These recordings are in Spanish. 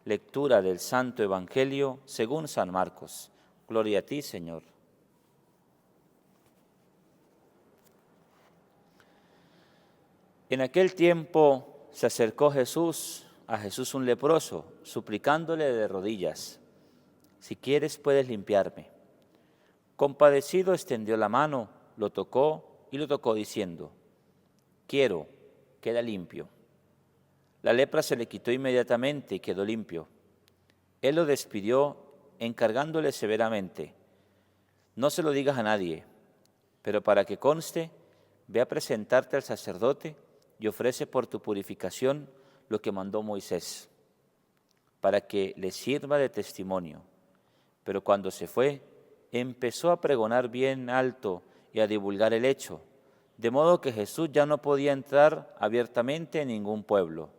Lectura del Santo Evangelio según San Marcos. Gloria a ti, Señor. En aquel tiempo se acercó a Jesús un leproso, suplicándole de rodillas: si quieres puedes limpiarme. Compadecido extendió la mano, lo tocó diciendo: quiero, queda limpio. La lepra se le quitó inmediatamente y quedó limpio. Él lo despidió encargándole severamente: no se lo digas a nadie, pero para que conste, ve a presentarte al sacerdote y ofrece por tu purificación lo que mandó Moisés, para que le sirva de testimonio. Pero cuando se fue, empezó a pregonar bien alto y a divulgar el hecho, de modo que Jesús ya no podía entrar abiertamente en ningún pueblo.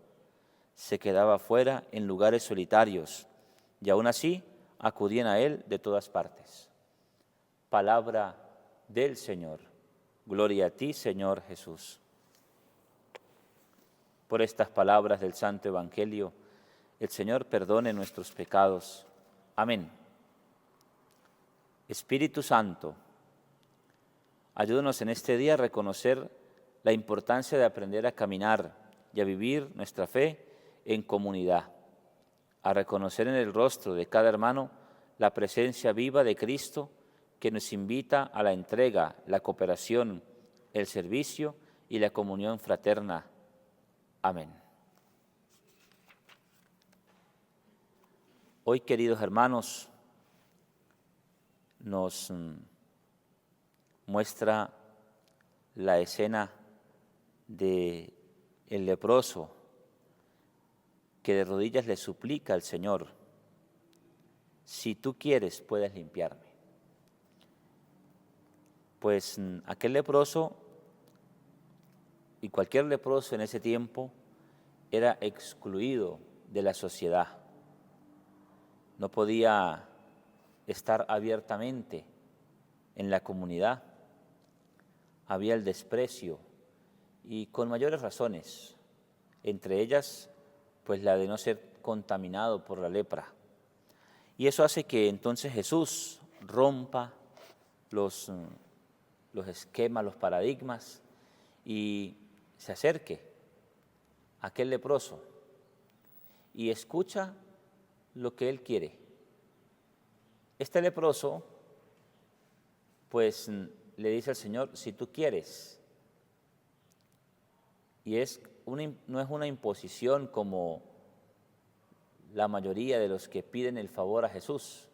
Se quedaba fuera en lugares solitarios, y aún así acudían a él de todas partes. Palabra del Señor. Gloria a ti, Señor Jesús. Por estas palabras del Santo Evangelio, el Señor perdone nuestros pecados. Amén. Espíritu Santo, ayúdanos en este día a reconocer la importancia de aprender a caminar y a vivir nuestra fe en comunidad, a reconocer en el rostro de cada hermano la presencia viva de Cristo que nos invita a la entrega, la cooperación, el servicio y la comunión fraterna. Amén. Hoy, queridos hermanos, nos muestra la escena de el leproso que de rodillas le suplica al Señor: si tú quieres, puedes limpiarme. Pues aquel leproso y cualquier leproso en ese tiempo era excluido de la sociedad. No podía estar abiertamente en la comunidad. Había el desprecio, y con mayores razones, entre ellas pues la de no ser contaminado por la lepra. Y eso hace que entonces Jesús rompa los esquemas, los paradigmas, y se acerque a aquel leproso y escucha lo que él quiere. Este leproso pues le dice al Señor: si tú quieres. Y no es una imposición como la mayoría de los que piden el favor a Jesús.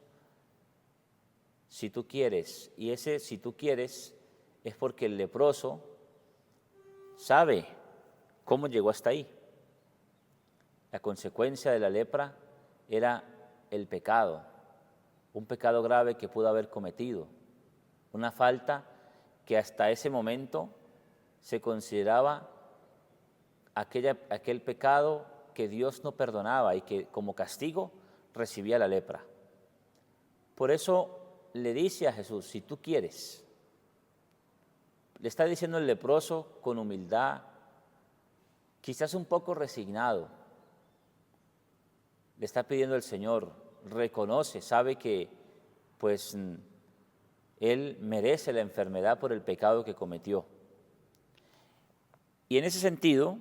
Si tú quieres. Y ese si tú quieres es porque el leproso sabe cómo llegó hasta ahí. La consecuencia de la lepra era el pecado, un pecado grave que pudo haber cometido, una falta que hasta ese momento se consideraba aquel pecado que Dios no perdonaba y que como castigo recibía la lepra. Por eso le dice a Jesús: si tú quieres. Le está diciendo el leproso con humildad, quizás un poco resignado. Le está pidiendo al Señor, reconoce, sabe que pues él merece la enfermedad por el pecado que cometió. Y en ese sentido,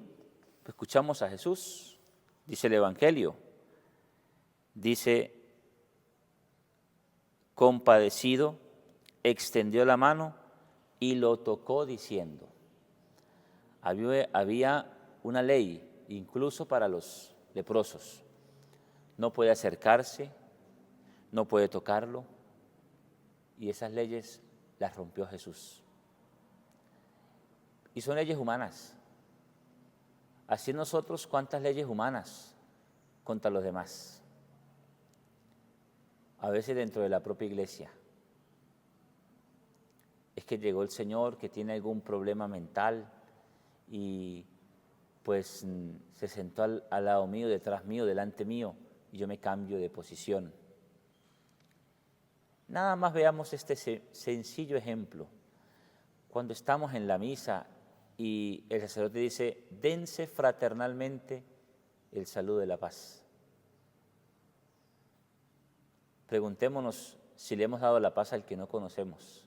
escuchamos a Jesús, dice el Evangelio, dice: compadecido, extendió la mano y lo tocó diciendo. Había una ley incluso para los leprosos: no puede acercarse, no puede tocarlo, y esas leyes las rompió Jesús. Y son leyes humanas. Así nosotros, ¿cuántas leyes humanas contra los demás? A veces dentro de la propia iglesia. Es que llegó el Señor que tiene algún problema mental y pues se sentó al lado mío, detrás mío, delante mío, y yo me cambio de posición. Nada más veamos este sencillo ejemplo. Cuando estamos en la misa y el sacerdote dice: dense fraternalmente el saludo de la paz. Preguntémonos si le hemos dado la paz al que no conocemos,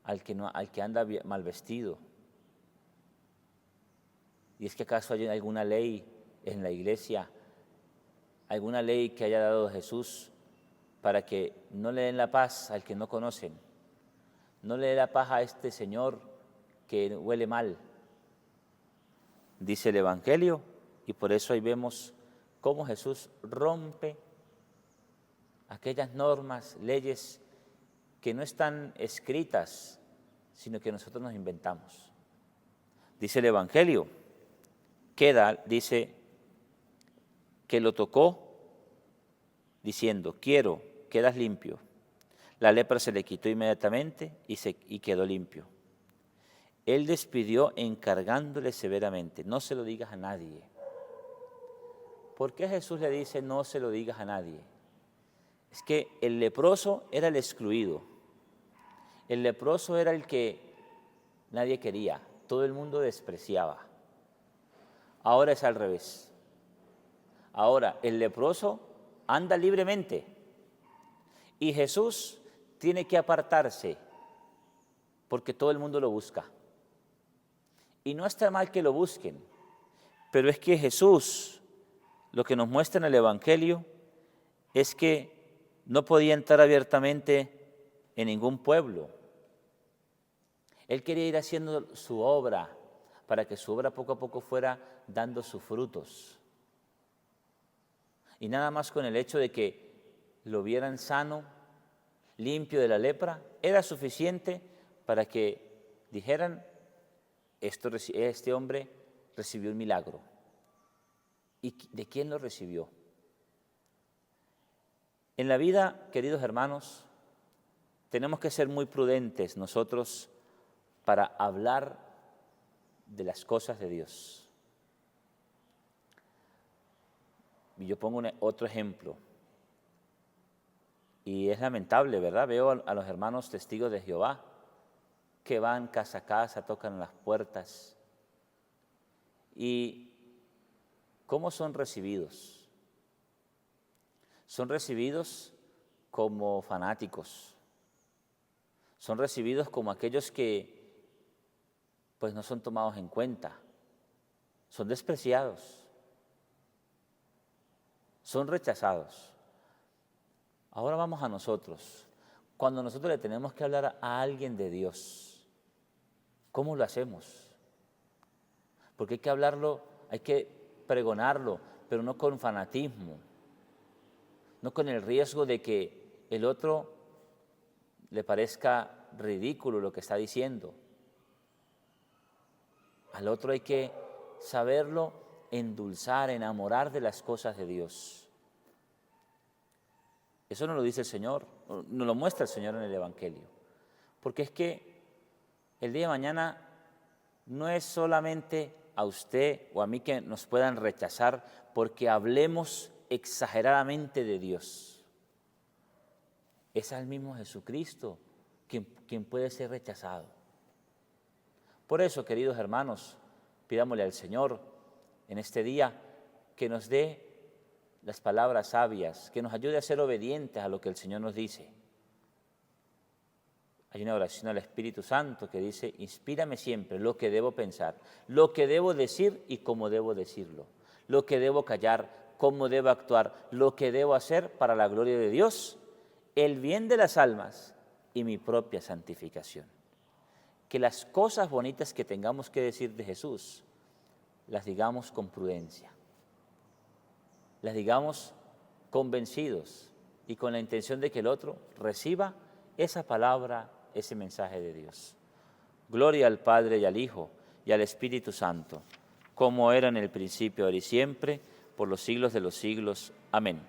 al que anda mal vestido. ¿Y es que acaso hay alguna ley en la iglesia, alguna ley que haya dado Jesús para que no le den la paz al que no conocen? No le dé la paz a este señor que huele mal, dice el Evangelio, y por eso ahí vemos cómo Jesús rompe aquellas normas, leyes que no están escritas, sino que nosotros nos inventamos. Dice el Evangelio, dice que lo tocó diciendo, quiero, quedas limpio. La lepra se le quitó inmediatamente y quedó limpio. Él despidió encargándole severamente, no se lo digas a nadie. ¿Por qué Jesús le dice no se lo digas a nadie? Es que el leproso era el excluido. El leproso era el que nadie quería, todo el mundo despreciaba. Ahora es al revés. Ahora el leproso anda libremente y Jesús tiene que apartarse porque todo el mundo lo busca. Y no está mal que lo busquen, pero es que Jesús, lo que nos muestra en el Evangelio, es que no podía entrar abiertamente en ningún pueblo. Él quería ir haciendo su obra para que su obra poco a poco fuera dando sus frutos. Y nada más con el hecho de que lo vieran sano, limpio de la lepra, era suficiente para que dijeran, este hombre recibió un milagro. ¿Y de quién lo recibió? En la vida, queridos hermanos, tenemos que ser muy prudentes nosotros para hablar de las cosas de Dios. Y yo pongo otro ejemplo. Y es lamentable, ¿verdad? Veo a los hermanos testigos de Jehová que van casa a casa, tocan las puertas. ¿Y cómo son recibidos? Son recibidos como fanáticos. Son recibidos como aquellos que pues no son tomados en cuenta. Son despreciados. Son rechazados. Ahora vamos a nosotros. Cuando nosotros le tenemos que hablar a alguien de Dios, ¿cómo lo hacemos? Porque hay que hablarlo, hay que pregonarlo, pero no con fanatismo, no con el riesgo de que el otro le parezca ridículo lo que está diciendo. Al otro hay que saberlo endulzar, enamorar de las cosas de Dios. Eso nos lo dice el Señor, nos lo muestra el Señor en el Evangelio. Porque es que el día de mañana no es solamente a usted o a mí que nos puedan rechazar porque hablemos exageradamente de Dios. Es al mismo Jesucristo quien puede ser rechazado. Por eso, queridos hermanos, pidámosle al Señor en este día que nos dé las palabras sabias, que nos ayude a ser obedientes a lo que el Señor nos dice. Hay una oración al Espíritu Santo que dice, inspírame siempre lo que debo pensar, lo que debo decir y cómo debo decirlo, lo que debo callar, cómo debo actuar, lo que debo hacer para la gloria de Dios, el bien de las almas y mi propia santificación. Que las cosas bonitas que tengamos que decir de Jesús, las digamos con prudencia, las digamos convencidos y con la intención de que el otro reciba esa palabra, ese mensaje de Dios. Gloria al Padre y al Hijo y al Espíritu Santo, como era en el principio, ahora y siempre, por los siglos de los siglos. Amén.